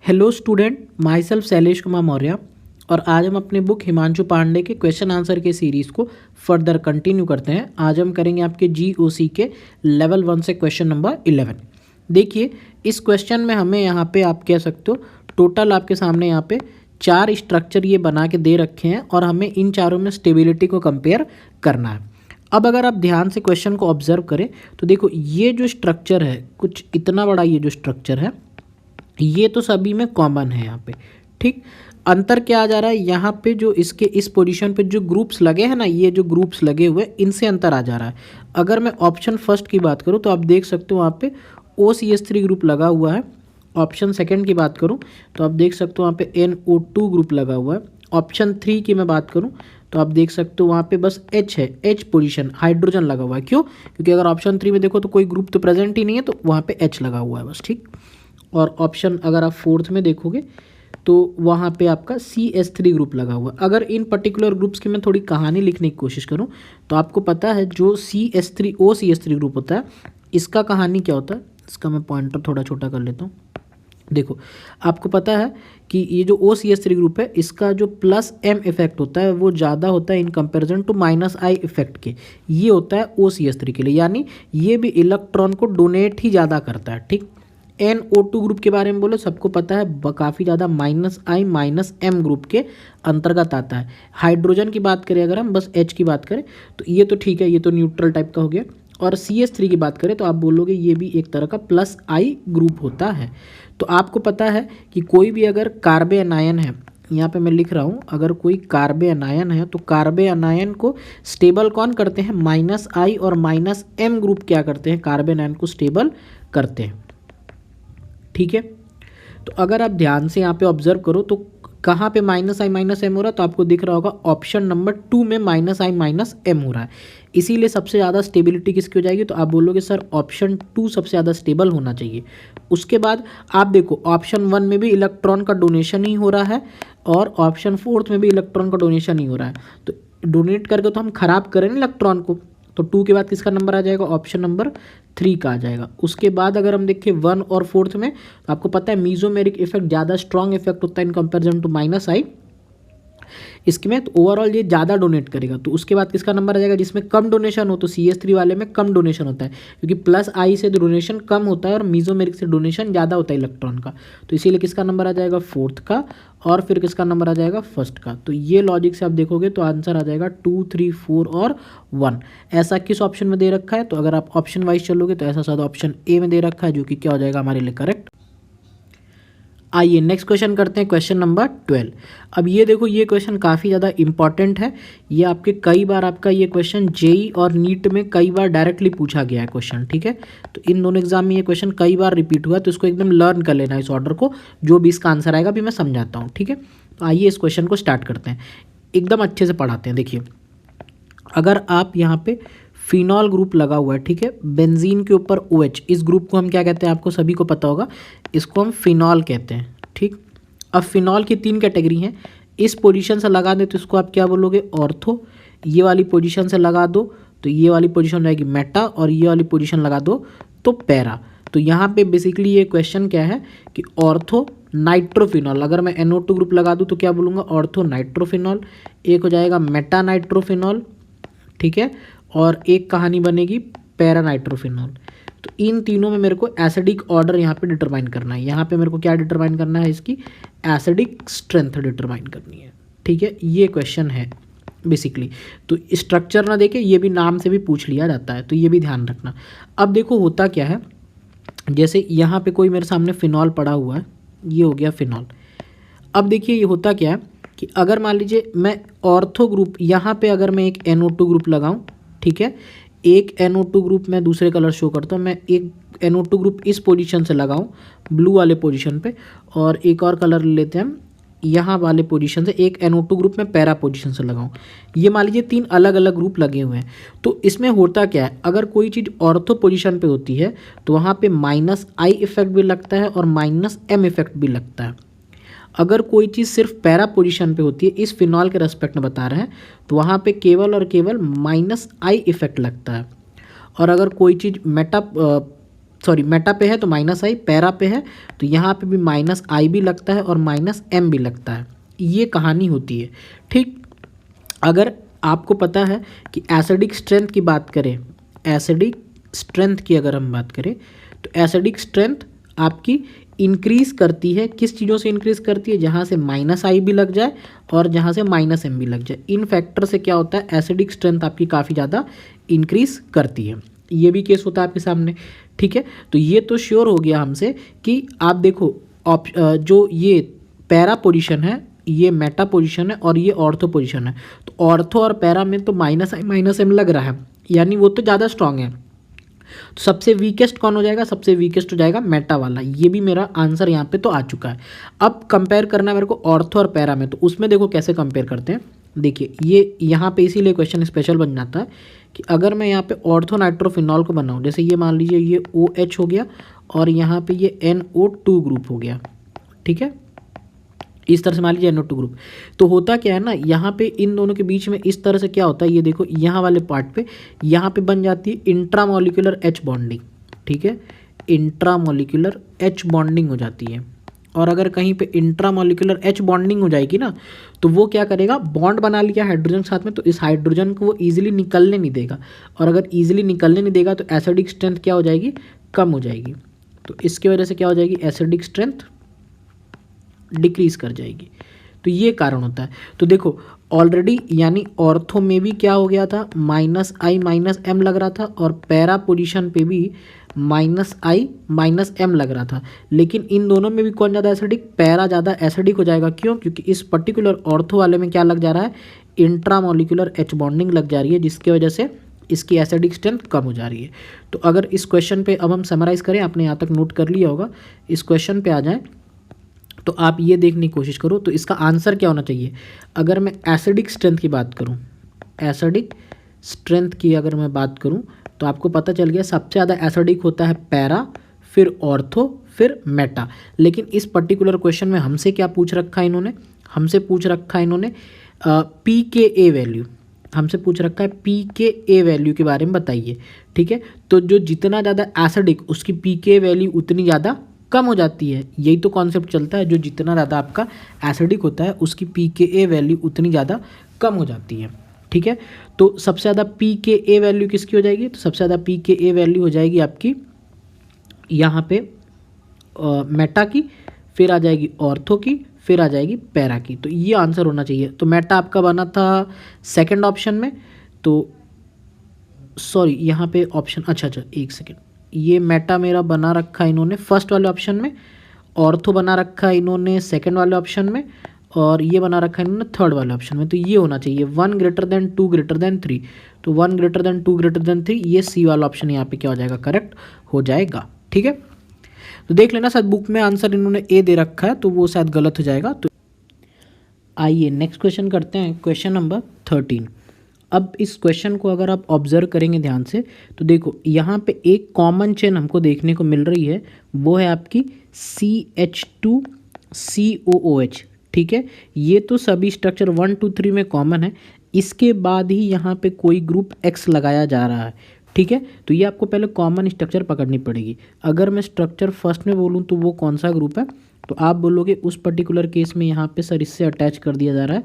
Hello student, my self Shailesh Kumar Maurya और आज हम अपने बुक हिमांशु पांडे के क्वेश्चन आंसर के सीरीज़ को फर्दर कंटिन्यू करते हैं। आज हम करेंगे आपके GOC के लेवल 1 से क्वेश्चन नंबर 11। देखिए, इस क्वेश्चन में हमें यहाँ पे आप कह सकते हो टोटल आपके सामने यहाँ पे 4 स्ट्रक्चर ये बना के दे रखे हैं और हमें इन चारों में स्टेबिलिटी को कंपेयर करना है। अब अगर आप ध्यान से क्वेश्चन को ऑब्जर्व करें तो देखो, ये जो स्ट्रक्चर है कुछ इतना बड़ा, ये जो स्ट्रक्चर है ये तो सभी में कॉमन है यहाँ पे। ठीक, अंतर क्या आ जा रहा है यहाँ पे, जो इसके इस पोजीशन पे जो ग्रुप्स लगे हैं ना, ये जो ग्रुप्स लगे हुए इनसे अंतर आ जा रहा है। अगर मैं ऑप्शन फर्स्ट की बात करूँ तो आप देख सकते हो वहाँ पे OCH3 ग्रुप लगा हुआ है। ऑप्शन सेकंड की बात करूँ तो आप देख सकते हो वहाँ पे NO2 ग्रुप लगा हुआ है। ऑप्शन 3 की मैं बात करूँ तो आप देख सकते हो वहाँ पे बस H है, H पोजीशन हाइड्रोजन लगा हुआ है। क्यों? क्योंकि अगर ऑप्शन 3 में देखो तो कोई ग्रुप तो प्रेजेंट ही नहीं है, तो वहाँ पे H लगा हुआ है बस। ठीक, और ऑप्शन अगर आप फोर्थ में देखोगे तो वहाँ पे आपका CH3 ग्रुप लगा हुआ है। अगर इन पर्टिकुलर ग्रुप्स की मैं थोड़ी कहानी लिखने की कोशिश करूँ तो आपको पता है जो OCH3 ग्रुप होता है, इसका कहानी क्या होता है, इसका मैं पॉइंटर थोड़ा छोटा कर लेता हूँ। देखो, आपको पता है कि ये जो OCH3 ग्रुप है इसका जो +M इफेक्ट होता है वो ज़्यादा होता है in comparison to -I effect के। ये होता है OCH3 के लिए, यानी ये भी इलेक्ट्रॉन को डोनेट ही ज़्यादा करता है। ठीक, NO2 ग्रुप के बारे में बोलो, सबको पता है काफ़ी ज़्यादा -I -M ग्रुप के अंतर्गत आता है। हाइड्रोजन की बात करें अगर हम बस H की बात करें तो ये तो ठीक है, ये तो न्यूट्रल टाइप का हो गया। और CH3 की बात करें तो आप बोलोगे ये भी एक तरह का +I ग्रुप होता है। तो आपको पता है कि कोई भी अगर कार्बे अनायन है, यहाँ पे मैं लिख रहा हूँ, अगर कोई कार्बे अनायन है तो कार्बे अनायन को स्टेबल कौन करते हैं, -I और -M ग्रुप क्या करते हैं, कार्बे अनायन को स्टेबल करते हैं। ठीक है, तो अगर आप ध्यान से यहाँ पे ऑब्जर्व करो तो कहाँ पे -I -M हो रहा है, तो आपको दिख रहा होगा ऑप्शन नंबर 2 में -I -M हो रहा है। इसीलिए सबसे ज़्यादा स्टेबिलिटी किसकी हो जाएगी, तो आप बोलोगे सर ऑप्शन 2 सबसे ज़्यादा स्टेबल होना चाहिए। उसके बाद आप देखो ऑप्शन 1 में भी इलेक्ट्रॉन का डोनेशन ही हो रहा है और ऑप्शन 4 में भी इलेक्ट्रॉन का डोनेशन ही हो रहा है। तो डोनेट करके तो हम खराब करें ना इलेक्ट्रॉन को, तो 2 के बाद किसका नंबर आ जाएगा, ऑप्शन नंबर 3 का आ जाएगा। उसके बाद अगर हम देखें 1 और 4 में, तो आपको पता है मीजोमेरिक इफेक्ट ज़्यादा स्ट्रॉन्ग इफेक्ट होता है इन कंपेरिजन टू -I इसमें, तो ओवरऑल ये ज़्यादा डोनेट करेगा। तो उसके बाद किसका नंबर आ जाएगा, जिसमें कम डोनेशन हो, तो CH3 वाले में कम डोनेशन होता है क्योंकि +I से डोनेशन कम होता है और मीजोमेरिक से डोनेशन ज़्यादा होता है इलेक्ट्रॉन का। तो इसीलिए किसका नंबर आ जाएगा, 4th का, और फिर किसका नंबर आ जाएगा, 1st का। तो ये लॉजिक से आप देखोगे तो आंसर आ जाएगा 2, 3, 4 और 1। ऐसा किस ऑप्शन में दे रखा है, तो अगर आप ऑप्शन वाइज चलोगे तो ऐसा शायद ऑप्शन A में दे रखा है, जो कि क्या हो जाएगा हमारे लिए करेक्ट। आइए नेक्स्ट क्वेश्चन करते हैं, क्वेश्चन नंबर 12। अब ये देखो, ये क्वेश्चन काफ़ी ज़्यादा इंपॉर्टेंट है। ये आपके कई बार आपका ये क्वेश्चन JEE और नीट में कई बार डायरेक्टली पूछा गया है क्वेश्चन। ठीक है, तो इन दोनों एग्जाम में ये क्वेश्चन कई बार रिपीट हुआ है, तो इसको एकदम लर्न कर लेना इस ऑर्डर को, जो भी इसका आंसर आएगा भी मैं समझाता हूँ। ठीक है, तो आइए इस क्वेश्चन को स्टार्ट करते हैं, एकदम अच्छे से पढ़ाते हैं। देखिए, अगर आप यहाँ पे फिनॉल ग्रुप लगा हुआ है, ठीक है, बेंजीन के ऊपर OH, इस ग्रुप को हम क्या कहते हैं, आपको सभी को पता होगा, इसको हम फिनॉल कहते हैं। ठीक, अब फिनॉल की 3 कैटेगरी हैं। इस पोजीशन से लगा दे तो इसको आप क्या बोलोगे, ऑर्थो। ये वाली पोजीशन से लगा दो तो ये वाली पोजीशन रहेगी मेटा, और ये वाली पोजीशन लगा दो तो पैरा। तो यहाँ पे बेसिकली ये क्वेश्चन क्या है कि ऑर्थो नाइट्रोफिनॉल, अगर मैं NO2 ग्रुप लगा दूँ तो क्या बोलूँगा, ऑर्थो नाइट्रोफिनॉल। एक हो जाएगा मेटा नाइट्रोफिनॉल, ठीक है, और एक कहानी बनेगी पैरा नाइट्रोफिनॉल। तो इन तीनों में मेरे को एसिडिक ऑर्डर यहाँ पे डिटरमाइन करना है। यहाँ पे मेरे को क्या डिटरमाइन करना है, इसकी एसिडिक स्ट्रेंथ डिटरमाइन करनी है। ठीक है, ये क्वेश्चन है बेसिकली। तो स्ट्रक्चर ना देके ये भी नाम से भी पूछ लिया जाता है, तो ये भी ध्यान रखना। अब देखो होता क्या है, जैसे यहाँ पे कोई मेरे सामने फिनॉल पड़ा हुआ है, ये हो गया फिनॉल। अब देखिए ये होता क्या है कि अगर मान लीजिए मैं ऑर्थो ग्रुप, यहाँ पे अगर मैं एक NO2 ग्रुप लगाऊं, ठीक है, एक NO2 ग्रुप मैं दूसरे कलर शो करता हूँ, मैं एक NO2 ग्रुप इस पोजीशन से लगाऊं ब्लू वाले पोजीशन पे, और एक और कलर लेते हैं हम यहाँ वाले पोजीशन से, एक NO2 ग्रुप में पैरा पोजीशन से लगाऊं। ये मान लीजिए 3 अलग अलग ग्रुप लगे हुए हैं। तो इसमें होता क्या है, अगर कोई चीज़ ऑर्थो पोजीशन पे होती है तो वहाँ पे -I इफेक्ट भी लगता है और -M इफेक्ट भी लगता है। अगर कोई चीज़ सिर्फ पैरा पोजीशन पे होती है, इस फिनॉल के रेस्पेक्ट में बता रहे हैं, तो वहाँ पे केवल और केवल -I इफेक्ट लगता है। और अगर कोई चीज़ मेटा सॉरी मेटा पे है तो माइनस आई, पैरा पे है तो यहाँ पे भी माइनस आई भी लगता है और माइनस एम भी लगता है। ये कहानी होती है। ठीक, अगर आपको पता है कि एसिडिक स्ट्रेंथ की बात करें, एसिडिक स्ट्रेंथ की अगर हम बात करें तो एसिडिक स्ट्रेंथ आपकी इंक्रीज़ करती है, किस चीज़ों से इंक्रीज़ करती है, जहाँ से माइनस आई भी लग जाए और जहाँ से माइनस एम भी लग जाए। इन फैक्टर से क्या होता है, एसिडिक स्ट्रेंथ आपकी काफ़ी ज़्यादा इंक्रीज़ करती है। ये भी केस होता है आपके सामने। ठीक है, तो ये तो श्योर हो गया हमसे कि आप देखो जो ये पैरा पोजीशन है, ये मेटा पोजीशन है और ये ऑर्थो पोजीशन है। तो ऑर्थो और पैरा में तो माइनस आई माइनस एम लग रहा है, यानी वो तो ज़्यादा स्ट्रांग है। तो सबसे वीकेस्ट कौन हो जाएगा, सबसे वीकेस्ट हो जाएगा मेटा वाला। ये भी मेरा आंसर यहाँ पे तो आ चुका है। अब कंपेयर करना है मेरे को ऑर्थो और पैरा में, तो उसमें देखो कैसे कंपेयर करते हैं। देखिए ये यहाँ पे इसीलिए क्वेश्चन स्पेशल बन जाता है कि अगर मैं यहाँ पे ऑर्थो नाइट्रोफिनॉल को बनाऊँ, जैसे ये मान लीजिए ये OH हो गया और यहाँ पे ये NO2 ग्रुप हो गया। ठीक है, इस तरह से मान लीजिए NO2 ग्रुप, तो होता क्या है ना, यहाँ पे इन दोनों के बीच में इस तरह से क्या होता है, ये देखो यहाँ वाले पार्ट पे यहाँ पे बन जाती है इंट्रामोलिकुलर H बॉन्डिंग। ठीक है, इंट्रामोलिकुलर H बॉन्डिंग हो जाती है। और अगर कहीं पे इंट्रामोलिकुलर H बॉन्डिंग हो जाएगी ना, तो वो क्या करेगा, बॉन्ड बना लिया हाइड्रोजन के साथ में, तो इस हाइड्रोजन को वो ईजिली निकलने नहीं देगा। और अगर ईजिली निकलने नहीं देगा तो एसिडिक स्ट्रेंथ क्या हो जाएगी, कम हो जाएगी। तो इसकी वजह से क्या हो जाएगी, एसिडिक स्ट्रेंथ डिक्रीज कर जाएगी। तो ये कारण होता है। तो देखो ऑलरेडी यानी ऑर्थो में भी क्या हो गया था, माइनस आई माइनस एम लग रहा था, और पैरा पोजीशन पे भी माइनस आई माइनस एम लग रहा था। लेकिन इन दोनों में भी कौन ज़्यादा एसिडिक, पैरा ज़्यादा एसिडिक हो जाएगा। क्यों, क्योंकि इस पर्टिकुलर ऑर्थो वाले में क्या लग जा रहा है, इंट्रामोलिकुलर H बॉन्डिंग लग जा रही है, जिसकी वजह से इसकी एसिडिक स्ट्रेंथ कम हो जा रही है। तो अगर इस क्वेश्चन पे अब हम समराइज़ करें, आपने यहाँ तक नोट कर लिया होगा, इस क्वेश्चन पे आ जाएँ तो आप ये देखने की कोशिश करो। तो इसका आंसर क्या होना चाहिए, अगर मैं एसिडिक स्ट्रेंथ की बात करूं, एसिडिक स्ट्रेंथ की अगर मैं बात करूं, तो आपको पता चल गया सबसे ज़्यादा एसिडिक होता है पैरा, फिर ऑर्थो, फिर मेटा। लेकिन इस पर्टिकुलर क्वेश्चन में हमसे क्या पूछ रखा है इन्होंने, हमसे पूछ रखा है इन्होंने pKa वैल्यू, हमसे पूछ रखा है pKa वैल्यू के बारे में बताइए। ठीक है, तो जो जितना ज़्यादा एसिडिक उसकी pKa वैल्यू उतनी ज़्यादा कम हो जाती है। यही तो कॉन्सेप्ट चलता है, जो जितना ज़्यादा आपका एसिडिक होता है उसकी pKa वैल्यू उतनी ज़्यादा कम हो जाती है। ठीक है, तो सबसे ज़्यादा pKa वैल्यू किसकी हो जाएगी, तो सबसे ज़्यादा pKa वैल्यू हो जाएगी आपकी यहाँ पे मेटा की, फिर आ जाएगी ऑर्थो की, फिर आ जाएगी पैरा की। तो ये आंसर होना चाहिए। तो मेटा आपका बना था सेकंड ऑप्शन में, तो सॉरी यहाँ पे ऑप्शन, अच्छा एक सेकेंड, ये मेटा मेरा बना रखा है इन्होंने फर्स्ट वाले ऑप्शन में, ऑर्थो बना रखा है इन्होंने सेकंड वाले ऑप्शन में, और ये बना रखा है इन्होंने थर्ड वाले ऑप्शन में। तो ये होना चाहिए 1 ग्रेटर देन 2 ग्रेटर देन 3। तो 1 ग्रेटर देन 2 ग्रेटर देन 3, ये सी वाला ऑप्शन यहाँ पे क्या हो जाएगा, करेक्ट हो जाएगा। ठीक है, तो देख लेना, शायद बुक में आंसर इन्होंने ए दे रखा है तो वो शायद गलत हो जाएगा। तो आइए नेक्स्ट क्वेश्चन करते हैं, क्वेश्चन नंबर 13। अब इस क्वेश्चन को अगर आप ऑब्जर्व करेंगे ध्यान से, तो देखो यहाँ पे एक कॉमन चेन हमको देखने को मिल रही है, वो है आपकी CH2COOH। ठीक है, ये तो सभी स्ट्रक्चर 1 2 3 में कॉमन है। इसके बाद ही यहाँ पे कोई ग्रुप X लगाया जा रहा है। ठीक है, तो ये आपको पहले कॉमन स्ट्रक्चर पकड़नी पड़ेगी। अगर मैं स्ट्रक्चर फर्स्ट में बोलूँ तो वो कौन सा ग्रुप है, तो आप बोलोगे उस पर्टिकुलर केस में यहाँ पे सर इससे अटैच कर दिया जा रहा है,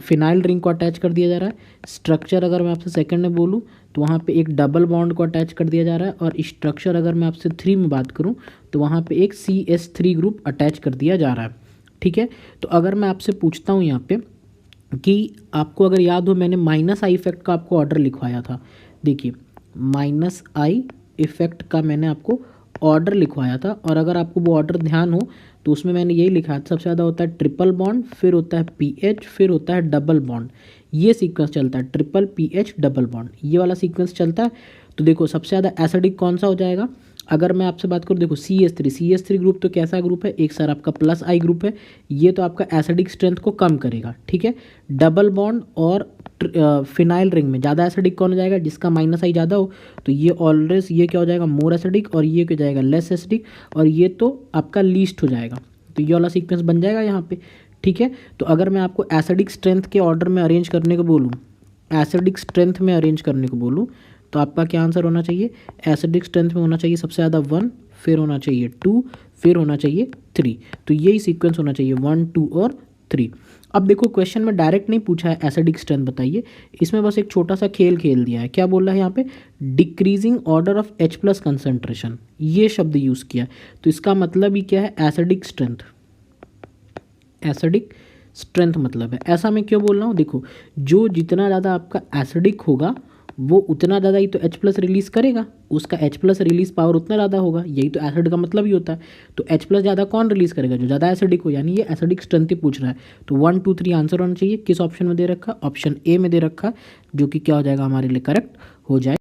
फिनाइल रिंग को अटैच कर दिया जा रहा है। स्ट्रक्चर अगर मैं आपसे सेकंड में बोलूँ तो वहाँ पे एक डबल बॉन्ड को अटैच कर दिया जा रहा है, और स्ट्रक्चर अगर मैं आपसे 3 में बात करूँ तो वहाँ पे एक CH3 ग्रुप अटैच कर दिया जा रहा है। ठीक है, तो अगर मैं आपसे पूछता हूँ यहाँ पे कि आपको अगर याद हो, मैंने माइनस आई इफेक्ट का आपको ऑर्डर लिखवाया था। देखिए माइनस आई इफेक्ट का मैंने आपको ऑर्डर लिखवाया था, और अगर आपको वो ऑर्डर ध्यान हो तो उसमें मैंने यही लिखा है, सबसे ज़्यादा होता है ट्रिपल बॉन्ड, फिर होता है PH, फिर होता है डबल बॉन्ड। ये सीक्वेंस चलता है, ट्रिपल PH डबल बॉन्ड, ये वाला सीक्वेंस चलता है। तो देखो सबसे ज़्यादा एसिडिक कौन सा हो जाएगा, अगर मैं आपसे बात करूँ, देखो CH3 ग्रुप तो कैसा ग्रुप है, एक सर आपका प्लस आई ग्रुप है, ये तो आपका एसिडिक स्ट्रेंथ को कम करेगा। ठीक है, डबल बॉन्ड और फिनाइल रिंग में ज़्यादा एसिडिक कौन हो जाएगा, जिसका माइनस आई ज़्यादा हो, तो ये ऑलवेज ये क्या हो जाएगा, मोर एसिडिक, और ये क्या हो जाएगा, लेस एसिडिक, और ये तो आपका लीस्ट हो जाएगा। तो ये वाला सीक्वेंस बन जाएगा यहाँ पे। ठीक है, तो अगर मैं आपको एसिडिक स्ट्रेंथ के ऑर्डर में अरेंज करने को बोलूँ, एसिडिक स्ट्रेंथ में अरेंज करने को बोलूँ, तो आपका क्या आंसर होना चाहिए, एसिडिक स्ट्रेंथ में होना चाहिए सबसे ज़्यादा 1, फिर होना चाहिए 2, फिर होना चाहिए 3। तो यही सीक्वेंस होना चाहिए 1, 2 और 3। अब देखो क्वेश्चन में डायरेक्ट नहीं पूछा है एसिडिक स्ट्रेंथ बताइए, इसमें बस एक छोटा सा खेल खेल दिया है। क्या बोल रहा है यहाँ पे, decreasing order of H+ concentration, ये शब्द यूज़ किया। तो इसका मतलब ही क्या है, एसिडिक स्ट्रेंथ। एसिडिक स्ट्रेंथ मतलब है, ऐसा मैं क्यों बोल रहा हूँ, देखो जो जितना ज़्यादा आपका एसिडिक होगा वो उतना ज़्यादा ही तो H+ रिलीज़ करेगा, उसका H+ रिलीज़ पावर उतना ज़्यादा होगा, यही तो एसिड का मतलब ही होता है। तो H+ ज़्यादा कौन रिलीज़ करेगा, जो ज़्यादा एसिडिक हो, यानी ये एसिडिक स्ट्रेंथ ही पूछ रहा है। तो 1, 2, 3 आंसर होना चाहिए। किस ऑप्शन में दे रखा, ऑप्शन ए में दे रखा, जो कि क्या हो जाएगा हमारे लिए करेक्ट हो जाए।